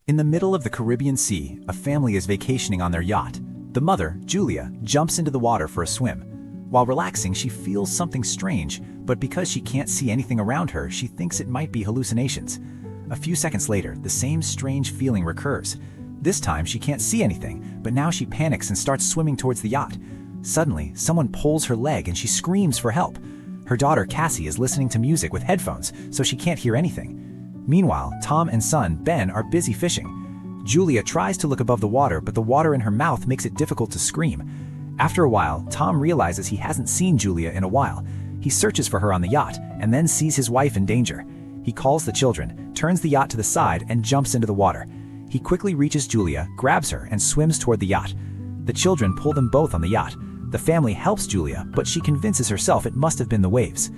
In the middle of the Caribbean Sea, a family is vacationing on their yacht. The mother, Julia, jumps into the water for a swim. While relaxing, she feels something strange, but because she can't see anything around her, she thinks it might be hallucinations. A few seconds later, the same strange feeling recurs. This time, she can't see anything, but now she panics and starts swimming towards the yacht. Suddenly, someone pulls her leg and she screams for help. Her daughter, Cassie, is listening to music with headphones, so she can't hear anything. Meanwhile, Tom and son, Ben, are busy fishing. Julia tries to look above the water, but the water in her mouth makes it difficult to scream. After a while, Tom realizes he hasn't seen Julia in a while. He searches for her on the yacht, and then sees his wife in danger. He calls the children, turns the yacht to the side, and jumps into the water. He quickly reaches Julia, grabs her, and swims toward the yacht. The children pull them both on the yacht. The family helps Julia, but she convinces herself it must have been the waves.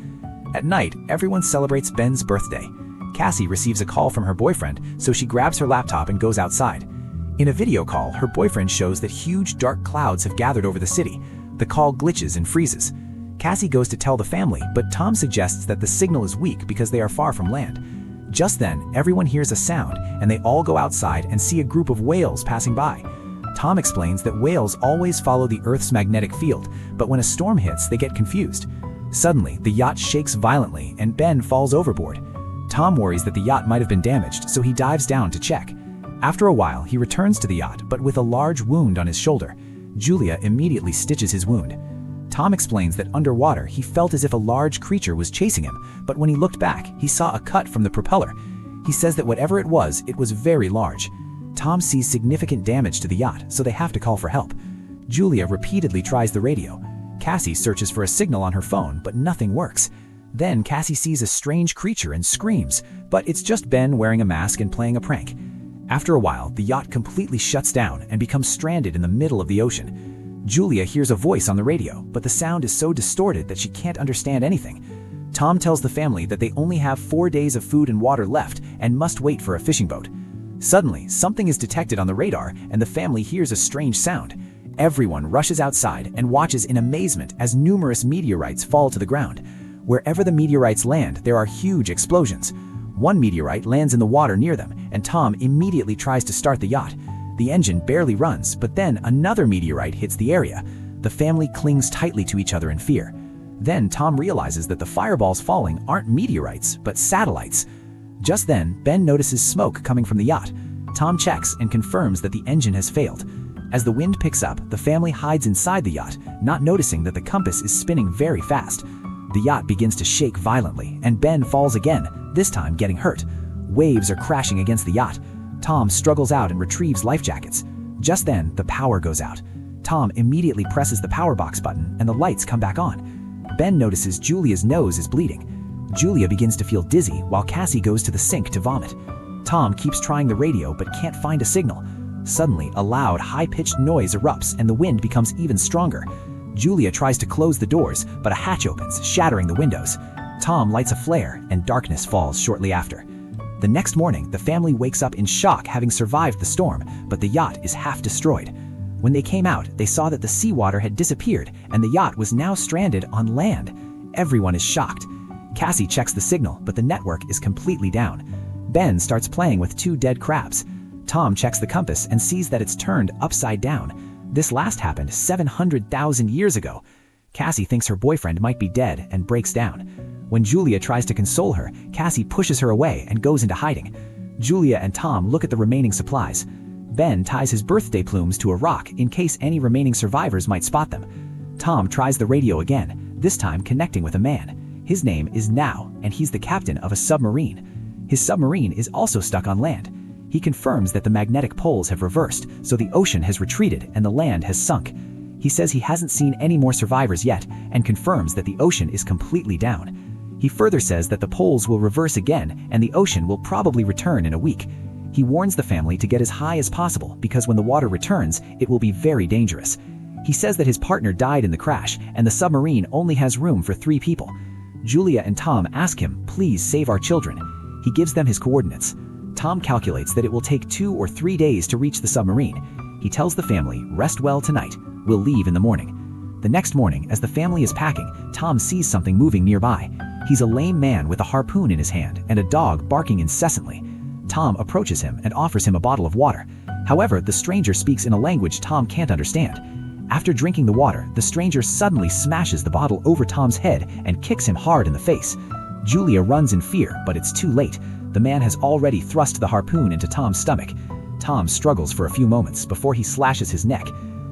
At night, everyone celebrates Ben's birthday. Cassie receives a call from her boyfriend, so she grabs her laptop and goes outside. In a video call, her boyfriend shows that huge dark clouds have gathered over the city. The call glitches and freezes. Cassie goes to tell the family, but Tom suggests that the signal is weak because they are far from land. Just then, everyone hears a sound, and they all go outside and see a group of whales passing by. Tom explains that whales always follow the Earth's magnetic field, but when a storm hits, they get confused. Suddenly, the yacht shakes violently, and Ben falls overboard. Tom worries that the yacht might have been damaged, so he dives down to check. After a while, he returns to the yacht, but with a large wound on his shoulder. Julia immediately stitches his wound. Tom explains that underwater, he felt as if a large creature was chasing him, but when he looked back, he saw a cut from the propeller. He says that whatever it was very large. Tom sees significant damage to the yacht, so they have to call for help. Julia repeatedly tries the radio. Cassie searches for a signal on her phone, but nothing works. Then Cassie sees a strange creature and screams, but it's just Ben wearing a mask and playing a prank. After a while, the yacht completely shuts down and becomes stranded in the middle of the ocean. Julia hears a voice on the radio, but the sound is so distorted that she can't understand anything. Tom tells the family that they only have 4 days of food and water left and must wait for a fishing boat. Suddenly, something is detected on the radar and the family hears a strange sound. Everyone rushes outside and watches in amazement as numerous meteorites fall to the ground. Wherever the meteorites land, there are huge explosions. One meteorite lands in the water near them, and Tom immediately tries to start the yacht. The engine barely runs, but then another meteorite hits the area. The family clings tightly to each other in fear. Then Tom realizes that the fireballs falling aren't meteorites, but satellites. Just then, Ben notices smoke coming from the yacht. Tom checks and confirms that the engine has failed. As the wind picks up, the family hides inside the yacht, not noticing that the compass is spinning very fast. The yacht begins to shake violently, and Ben falls again, this time getting hurt. Waves are crashing against the yacht. Tom struggles out and retrieves life jackets. Just then, the power goes out. Tom immediately presses the power box button, and the lights come back on. Ben notices Julia's nose is bleeding. Julia begins to feel dizzy, while Cassie goes to the sink to vomit. Tom keeps trying the radio, but can't find a signal. Suddenly, a loud, high-pitched noise erupts, and the wind becomes even stronger. Julia tries to close the doors, but a hatch opens, shattering the windows. Tom lights a flare, and darkness falls shortly after. The next morning, the family wakes up in shock, having survived the storm, but the yacht is half destroyed. When they came out, they saw that the seawater had disappeared, and the yacht was now stranded on land. Everyone is shocked. Cassie checks the signal, but the network is completely down. Ben starts playing with 2 dead crabs. Tom checks the compass and sees that it's turned upside down. This last happened 700,000 years ago. Cassie thinks her boyfriend might be dead and breaks down. When Julia tries to console her, Cassie pushes her away and goes into hiding. Julia and Tom look at the remaining supplies. Ben ties his birthday plumes to a rock in case any remaining survivors might spot them. Tom tries the radio again, this time connecting with a man. His name is Now, and he's the captain of a submarine. His submarine is also stuck on land. He confirms that the magnetic poles have reversed, so the ocean has retreated and the land has sunk. He says he hasn't seen any more survivors yet and confirms that the ocean is completely down. He further says that the poles will reverse again and the ocean will probably return in a week. He warns the family to get as high as possible because when the water returns, it will be very dangerous. He says that his partner died in the crash and the submarine only has room for 3 people. Julia and Tom ask him, "Please save our children." He gives them his coordinates. Tom calculates that it will take 2 or 3 days to reach the submarine. He tells the family, "Rest well tonight. We'll leave in the morning." The next morning, as the family is packing, Tom sees something moving nearby. He's a lame man with a harpoon in his hand and a dog barking incessantly. Tom approaches him and offers him a bottle of water. However, the stranger speaks in a language Tom can't understand. After drinking the water, the stranger suddenly smashes the bottle over Tom's head and kicks him hard in the face. Julia runs in fear, but it's too late. The man has already thrust the harpoon into Tom's stomach. Tom struggles for a few moments before he slashes his neck.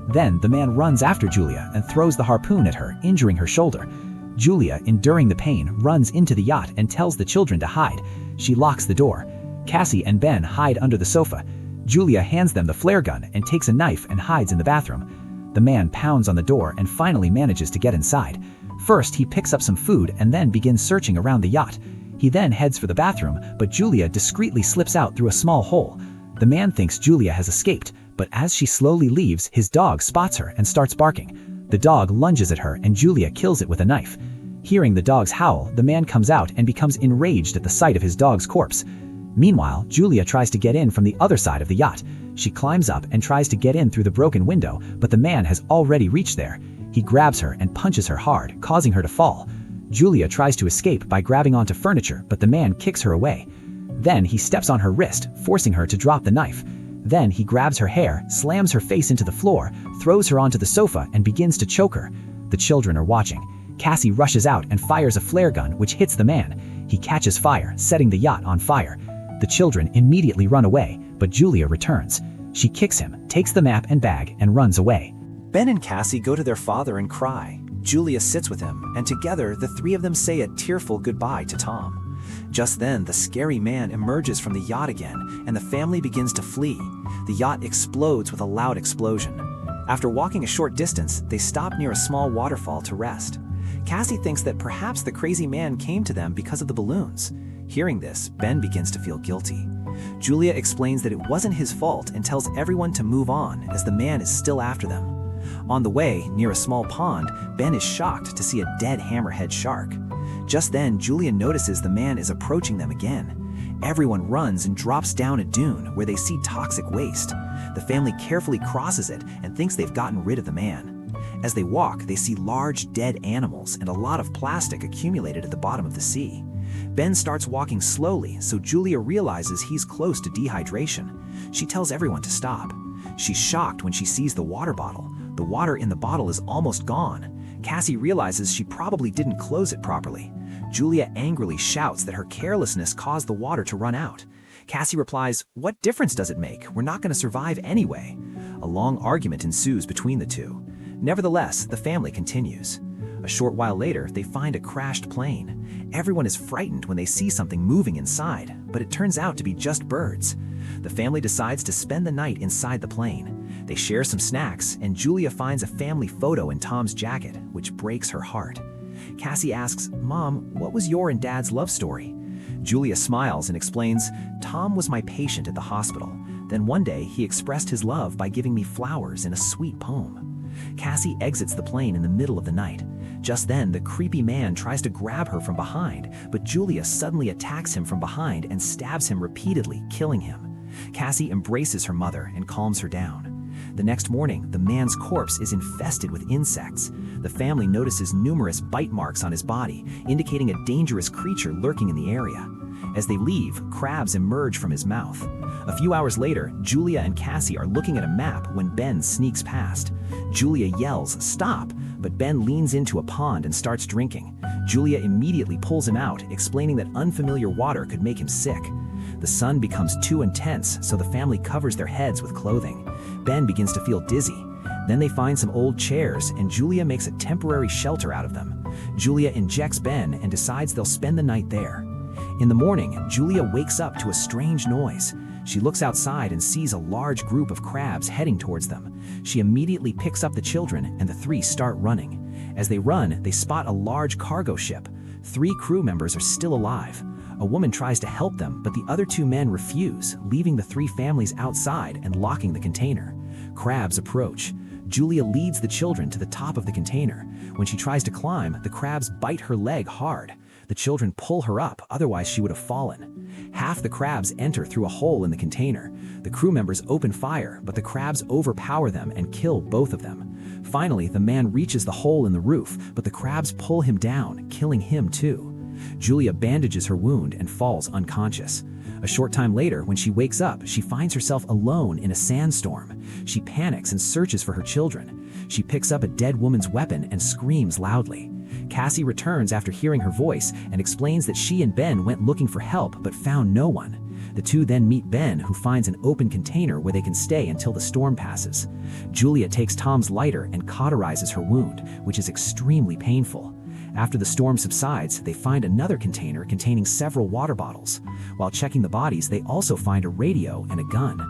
Then the man runs after Julia and throws the harpoon at her, injuring her shoulder. Julia, enduring the pain, runs into the yacht and tells the children to hide. She locks the door. Cassie and Ben hide under the sofa. Julia hands them the flare gun and takes a knife and hides in the bathroom. The man pounds on the door and finally manages to get inside. First, he picks up some food and then begins searching around the yacht. He then heads for the bathroom, but Julia discreetly slips out through a small hole. The man thinks Julia has escaped, but as she slowly leaves, his dog spots her and starts barking. The dog lunges at her and Julia kills it with a knife. Hearing the dog's howl, the man comes out and becomes enraged at the sight of his dog's corpse. Meanwhile, Julia tries to get in from the other side of the yacht. She climbs up and tries to get in through the broken window, but the man has already reached there. He grabs her and punches her hard, causing her to fall. Julia tries to escape by grabbing onto furniture, but the man kicks her away. Then he steps on her wrist, forcing her to drop the knife. Then he grabs her hair, slams her face into the floor, throws her onto the sofa, and begins to choke her. The children are watching. Cassie rushes out and fires a flare gun, which hits the man. He catches fire, setting the yacht on fire. The children immediately run away, but Julia returns. She kicks him, takes the map and bag, and runs away. Ben and Cassie go to their father and cry. Julia sits with him, and together the three of them say a tearful goodbye to Tom. Just then, the scary man emerges from the yacht again, and the family begins to flee. The yacht explodes with a loud explosion. After walking a short distance, they stop near a small waterfall to rest. Cassie thinks that perhaps the crazy man came to them because of the balloons. Hearing this, Ben begins to feel guilty. Julia explains that it wasn't his fault and tells everyone to move on as the man is still after them. On the way, near a small pond, Ben is shocked to see a dead hammerhead shark. Just then, Julia notices the man is approaching them again. Everyone runs and drops down a dune where they see toxic waste. The family carefully crosses it and thinks they've gotten rid of the man. As they walk, they see large dead animals and a lot of plastic accumulated at the bottom of the sea. Ben starts walking slowly, so Julia realizes he's close to dehydration. She tells everyone to stop. She's shocked when she sees the water bottle. The water in the bottle is almost gone. Cassie realizes she probably didn't close it properly. Julia angrily shouts that her carelessness caused the water to run out. Cassie replies, "What difference does it make? We're not going to survive anyway." A long argument ensues between the two. Nevertheless, the family continues. A short while later, they find a crashed plane. Everyone is frightened when they see something moving inside, but it turns out to be just birds. The family decides to spend the night inside the plane. They share some snacks, and Julia finds a family photo in Tom's jacket, which breaks her heart. Cassie asks, "Mom, what was your and Dad's love story?" Julia smiles and explains, "Tom was my patient at the hospital. Then one day, he expressed his love by giving me flowers in a sweet poem." Cassie exits the plane in the middle of the night. Just then, the creepy man tries to grab her from behind, but Julia suddenly attacks him from behind and stabs him repeatedly, killing him. Cassie embraces her mother and calms her down. The next morning, the man's corpse is infested with insects. The family notices numerous bite marks on his body, indicating a dangerous creature lurking in the area. As they leave, crabs emerge from his mouth. A few hours later, Julia and Cassie are looking at a map when Ben sneaks past. Julia yells, "Stop!" but Ben leans into a pond and starts drinking. Julia immediately pulls him out, explaining that unfamiliar water could make him sick. The sun becomes too intense, so the family covers their heads with clothing. Ben begins to feel dizzy. Then they find some old chairs, and Julia makes a temporary shelter out of them. Julia injects Ben and decides they'll spend the night there. In the morning, Julia wakes up to a strange noise. She looks outside and sees a large group of crabs heading towards them. She immediately picks up the children, and the three start running. As they run, they spot a large cargo ship. 3 crew members are still alive. A woman tries to help them, but the other 2 men refuse, leaving the 3 families outside and locking the container. Crabs approach. Julia leads the children to the top of the container. When she tries to climb, the crabs bite her leg hard. The children pull her up, otherwise she would have fallen. Half the crabs enter through a hole in the container. The crew members open fire, but the crabs overpower them and kill both of them. Finally, the man reaches the hole in the roof, but the crabs pull him down, killing him too. Julia bandages her wound and falls unconscious. A short time later, when she wakes up, she finds herself alone in a sandstorm. She panics and searches for her children. She picks up a dead woman's weapon and screams loudly. Cassie returns after hearing her voice and explains that she and Ben went looking for help but found no one. The two then meet Ben, who finds an open container where they can stay until the storm passes. Julia takes Tom's lighter and cauterizes her wound, which is extremely painful. After the storm subsides, they find another container containing several water bottles. While checking the bodies, they also find a radio and a gun.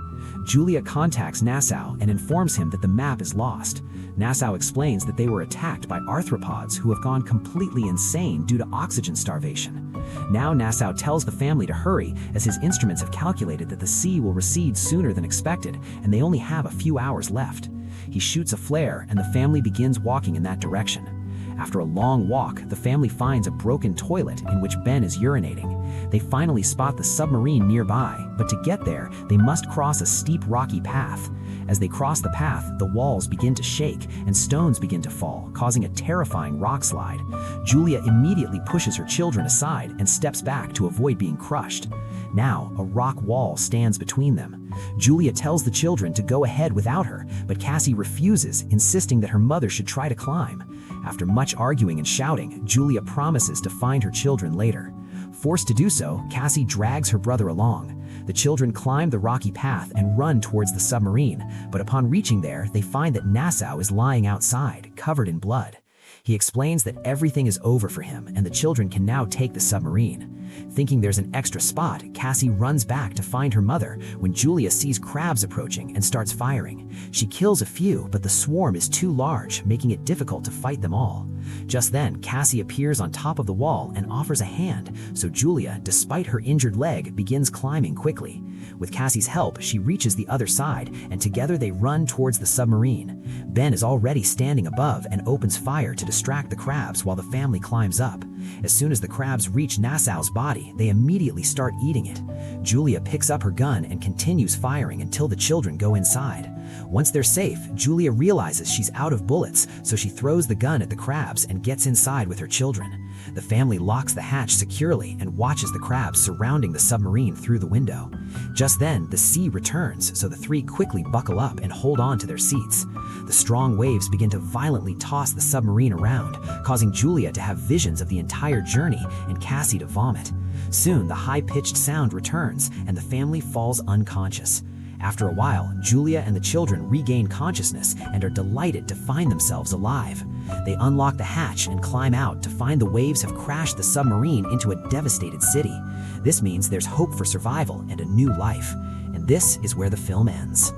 Julia contacts Nassau and informs him that the map is lost. Nassau explains that they were attacked by arthropods who have gone completely insane due to oxygen starvation. Now Nassau tells the family to hurry, as his instruments have calculated that the sea will recede sooner than expected and they only have a few hours left. He shoots a flare and the family begins walking in that direction. After a long walk, the family finds a broken toilet in which Ben is urinating. They finally spot the submarine nearby, but to get there, they must cross a steep rocky path. As they cross the path, the walls begin to shake and stones begin to fall, causing a terrifying rock slide. Julia immediately pushes her children aside and steps back to avoid being crushed. Now, a rock wall stands between them. Julia tells the children to go ahead without her, but Cassie refuses, insisting that her mother should try to climb. After much arguing and shouting, Julia promises to find her children later. Forced to do so, Cassie drags her brother along. The children climb the rocky path and run towards the submarine, but upon reaching there, they find that Nassau is lying outside, covered in blood. He explains that everything is over for him and the children can now take the submarine. Thinking there's an extra spot, Cassie runs back to find her mother when Julia sees crabs approaching and starts firing. She kills a few, but the swarm is too large, making it difficult to fight them all. Just then, Cassie appears on top of the wall and offers a hand, so Julia, despite her injured leg, begins climbing quickly. With Cassie's help, she reaches the other side, and together they run towards the submarine. Ben is already standing above and opens fire to distract the crabs while the family climbs up. As soon as the crabs reach Nassau's body, they immediately start eating it. Julia picks up her gun and continues firing until the children go inside. Once they're safe, Julia realizes she's out of bullets, so she throws the gun at the crabs and gets inside with her children. The family locks the hatch securely and watches the crabs surrounding the submarine through the window. Just then, the sea returns, so the three quickly buckle up and hold on to their seats. The strong waves begin to violently toss the submarine around, causing Julia to have visions of the entire journey and Cassie to vomit. Soon, the high-pitched sound returns and the family falls unconscious. After a while, Julia and the children regain consciousness and are delighted to find themselves alive. They unlock the hatch and climb out to find the waves have crashed the submarine into a devastated city. This means there's hope for survival and a new life. And this is where the film ends.